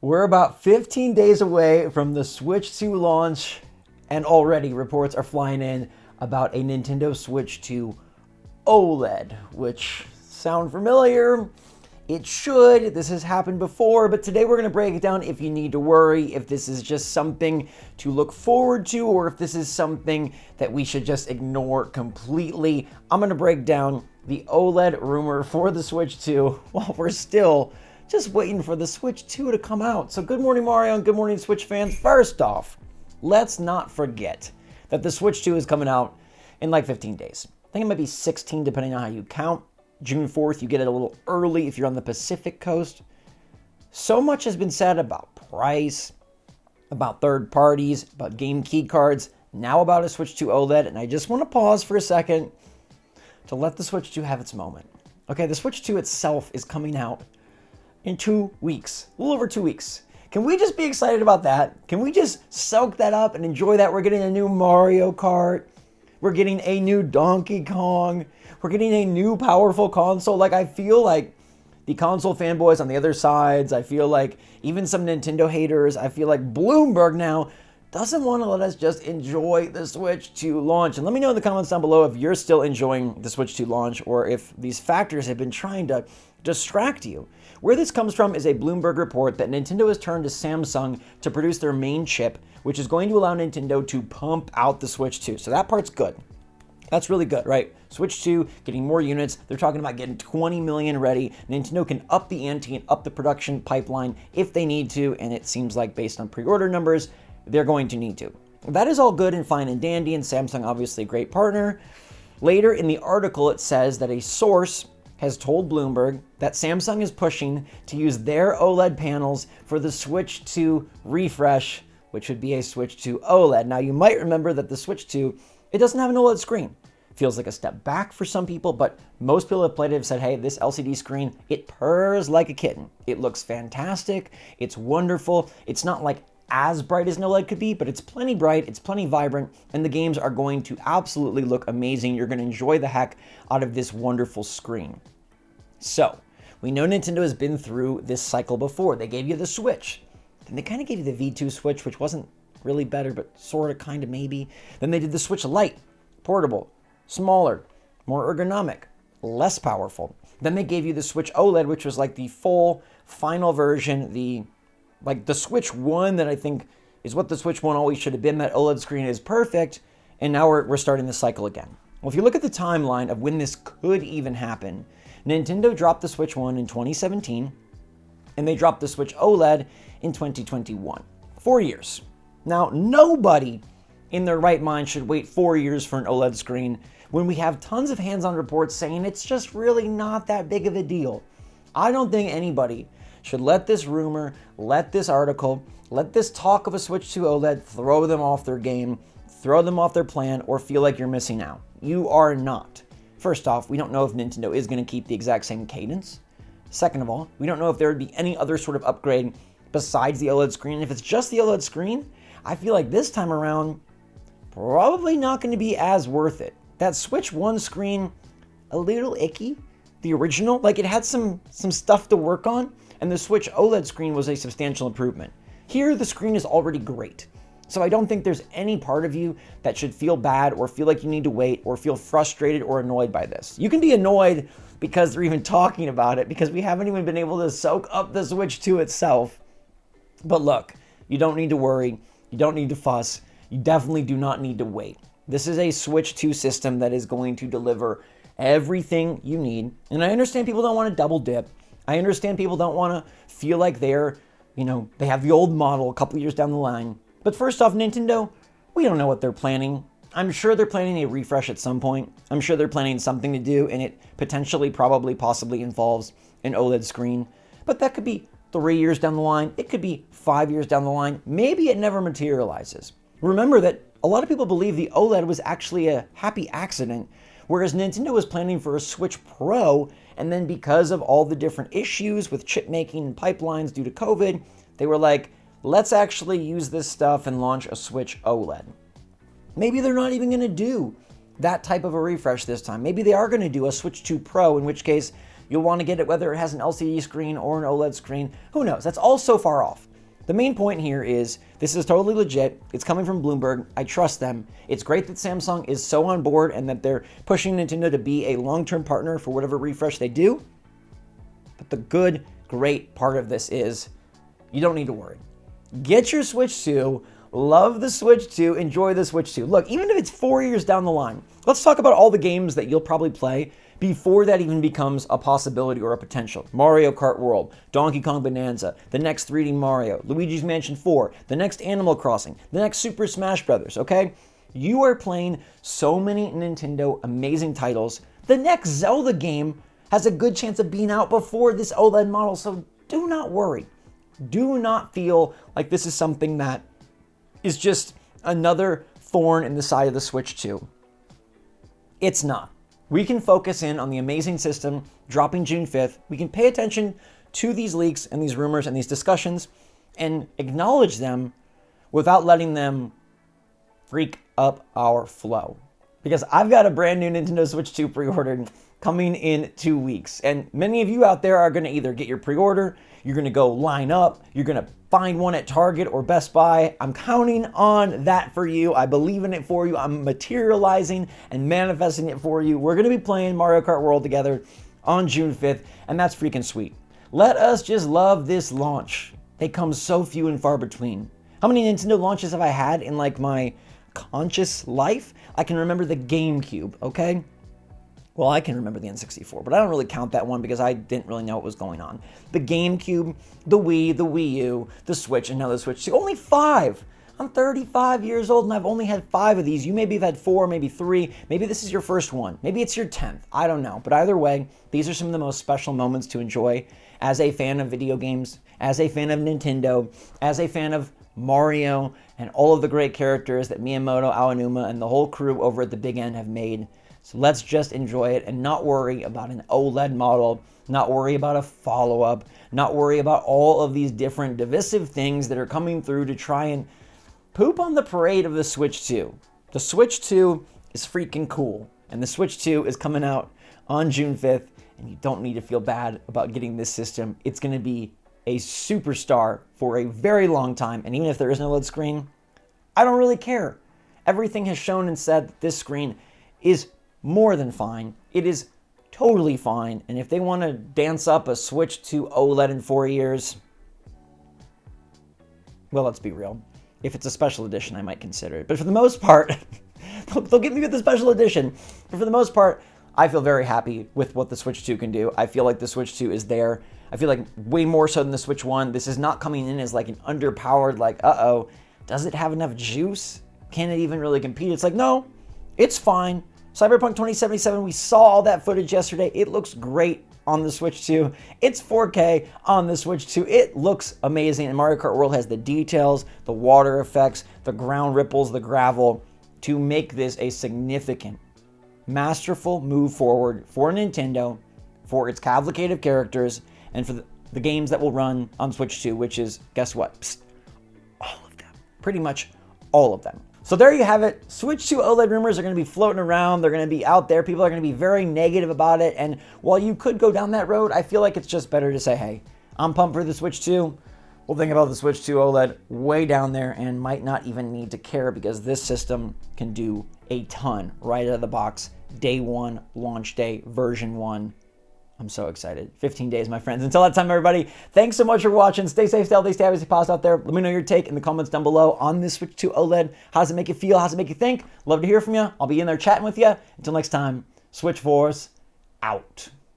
We're about 15 days away from the Switch 2 launch, and already reports are flying in about a Nintendo Switch 2 OLED, which sound familiar? It should. This has happened before, but today we're going to break it down if you need to worry, if this is just something to look forward to, or if this is something that we should just ignore completely. I'm going to break down the OLED rumor for the Switch 2 while we're still just waiting for the Switch 2 to come out. So good morning, Mario, and good morning, Switch fans. First off, let's not forget that the Switch 2 is coming out in like 15 days. I think it might be 16 depending on how you count. June 4th, you get it a little early if you're on the Pacific Coast. So much has been said about price, about third parties, about game key cards, now about a Switch 2 OLED, and I just want to pause for a second to let the Switch 2 have its moment. Okay, the Switch 2 itself is coming out in 2 weeks, a little over 2 weeks. Can we just be excited about that? Can we just soak that up and enjoy that? We're getting a new Mario Kart. We're getting a new Donkey Kong. We're getting a new powerful console. Like, I feel like the console fanboys on the other sides, I feel like even some Nintendo haters, I feel like Bloomberg now doesn't want to let us just enjoy the Switch 2 launch. And let me know in the comments down below if you're still enjoying the Switch 2 launch or if these factors have been trying to distract you. Where this comes from is a Bloomberg report that Nintendo has turned to Samsung to produce their main chip, which is going to allow Nintendo to pump out the Switch 2. So that part's good. That's really good, right? Switch 2, getting more units. They're talking about getting 20 million ready. Nintendo can up the ante and up the production pipeline if they need to, and it seems like based on pre-order numbers, they're going to need to. That is all good and fine and dandy, and Samsung obviously a great partner. Later in the article, it says that a source has told Bloomberg that Samsung is pushing to use their OLED panels for the Switch 2 refresh, which would be a Switch 2 OLED. Now, you might remember that the Switch 2, it doesn't have an OLED screen. Feels like a step back for some people, but most people have played it have said, hey, this LCD screen, it purrs like a kitten. It looks fantastic. It's wonderful. It's not like as bright as an OLED could be, but it's plenty bright, it's plenty vibrant, and the games are going to absolutely look amazing. You're going to enjoy the heck out of this wonderful screen. So, we know Nintendo has been through this cycle before. They gave you the Switch. Then they kind of gave you the V2 Switch, which wasn't really better, but sort of, kind of, maybe. Then they did the Switch Lite, portable, smaller, more ergonomic, less powerful. Then they gave you the Switch OLED, which was like the full, final version, the Switch 1 that I think is what the Switch 1 always should have been. That OLED screen is perfect, and now we're starting the cycle again. Well, if you look at the timeline of when this could even happen, Nintendo dropped the Switch 1 in 2017, and they dropped the Switch OLED in 2021. 4 years. Now, nobody in their right mind should wait 4 years for an OLED screen when we have tons of hands-on reports saying it's just really not that big of a deal. I don't think anybody should let this rumor, let this article, let this talk of a Switch 2 OLED throw them off their game, throw them off their plan, or feel like you're missing out. You are not. First off, we don't know if Nintendo is going to keep the exact same cadence. Second of all, we don't know if there would be any other sort of upgrade besides the OLED screen. And if it's just the OLED screen, I feel like this time around, probably not going to be as worth it. That Switch 1 screen, a little icky. The original, like, it had some stuff to work on, and the Switch OLED screen was a substantial improvement. Here, the screen is already great. So I don't think there's any part of you that should feel bad or feel like you need to wait or feel frustrated or annoyed by this. You can be annoyed because they're even talking about it, because we haven't even been able to soak up the Switch 2 itself. But look, you don't need to worry. You don't need to fuss. You definitely do not need to wait. This is a Switch 2 system that is going to deliver everything you need. And I understand people don't want to double dip. I understand people don't want to feel like they have the old model a couple years down the line. But first off, Nintendo, we don't know what they're planning. I'm sure they're planning a refresh at some point. I'm sure they're planning something to do, and it potentially, probably, possibly involves an OLED screen. But that could be 3 years down the line. It could be 5 years down the line. Maybe it never materializes. Remember that a lot of people believe the OLED was actually a happy accident, whereas Nintendo was planning for a Switch Pro, and then because of all the different issues with chip making and pipelines due to COVID, they were like, let's actually use this stuff and launch a Switch OLED. Maybe they're not even going to do that type of a refresh this time. Maybe they are going to do a Switch 2 Pro, in which case you'll want to get it whether it has an LCD screen or an OLED screen. Who knows? That's all so far off. The main point here is this is totally legit. It's coming from Bloomberg. I trust them. It's great that Samsung is so on board and that they're pushing Nintendo to be a long-term partner for whatever refresh they do. But the good, great part of this is you don't need to worry. Get your Switch 2. Love the Switch 2. Enjoy the Switch 2. Look, even if it's 4 years down the line, let's talk about all the games that you'll probably play before that even becomes a possibility or a potential. Mario Kart World, Donkey Kong Bonanza, the next 3D Mario, Luigi's Mansion 4, the next Animal Crossing, the next Super Smash Brothers, okay? You are playing so many Nintendo amazing titles. The next Zelda game has a good chance of being out before this OLED model, so do not worry. Do not feel like this is something that is just another thorn in the side of the Switch 2. It's not. We can focus in on the amazing system dropping June 5th. We can pay attention to these leaks and these rumors and these discussions and acknowledge them without letting them freak up our flow. Because I've got a brand new Nintendo Switch 2 pre-ordered coming in 2 weeks. And many of you out there are going to either get your pre-order, you're going to go line up, you're going to find one at Target or Best Buy. I'm counting on that for you. I believe in it for you. I'm materializing and manifesting it for you. We're going to be playing Mario Kart World together on June 5th, and that's freaking sweet. Let us just love this launch. They come so few and far between. How many Nintendo launches have I had in like my conscious life? I can remember the GameCube, okay? Well, I can remember the N64, but I don't really count that one because I didn't really know what was going on. The GameCube, the Wii, the Wii U, the Switch, and now the Switch 2. Only 5. I'm 35 years old and I've only had 5 of these. You maybe have had 4, maybe 3. Maybe this is your first one. Maybe it's your 10th. I don't know. But either way, these are some of the most special moments to enjoy as a fan of video games, as a fan of Nintendo, as a fan of Mario, and all of the great characters that Miyamoto, Aonuma, and the whole crew over at the Big End have made. So let's just enjoy it and not worry about an OLED model, not worry about a follow-up, not worry about all of these different divisive things that are coming through to try and poop on the parade of the Switch 2. The Switch 2 is freaking cool, and the Switch 2 is coming out on June 5th, and you don't need to feel bad about getting this system. It's going to be a superstar for a very long time, and even if there is no OLED screen, I don't really care. Everything has shown and said that this screen is more than fine. It is totally fine. And if they want to dance up a Switch to OLED in 4 years, well, let's be real. If it's a special edition, I might consider it. But for the most part, they'll get me with the special edition. But for the most part, I feel very happy with what the Switch 2 can do. I feel like the Switch 2 is there. I feel like way more so than the Switch 1. This is not coming in as like an underpowered, like, uh-oh, does it have enough juice? Can it even really compete? It's like, no, it's fine. Cyberpunk 2077, we saw all that footage yesterday. It looks great on the Switch 2. It's 4K on the Switch 2. It looks amazing. And Mario Kart World has the details, the water effects, the ground ripples, the gravel to make this a significant, masterful move forward for Nintendo, for its cavalcade of characters, and for the games that will run on Switch 2, which is, guess what? Psst, all of them. Pretty much all of them. So there you have it. Switch 2 OLED rumors are going to be floating around. They're going to be out there. People are going to be very negative about it. And while you could go down that road, I feel like it's just better to say, hey, I'm pumped for the Switch 2. We'll think about the Switch 2 OLED way down there and might not even need to care because this system can do a ton right out of the box. Day 1, launch day, version 1. I'm so excited. 15 days, my friends. Until that time, everybody, thanks so much for watching. Stay safe, stay healthy, stay happy, stay positive out there. Let me know your take in the comments down below on this Switch 2 OLED. How does it make you feel? How does it make you think? Love to hear from you. I'll be in there chatting with you. Until next time, SwitchForce out.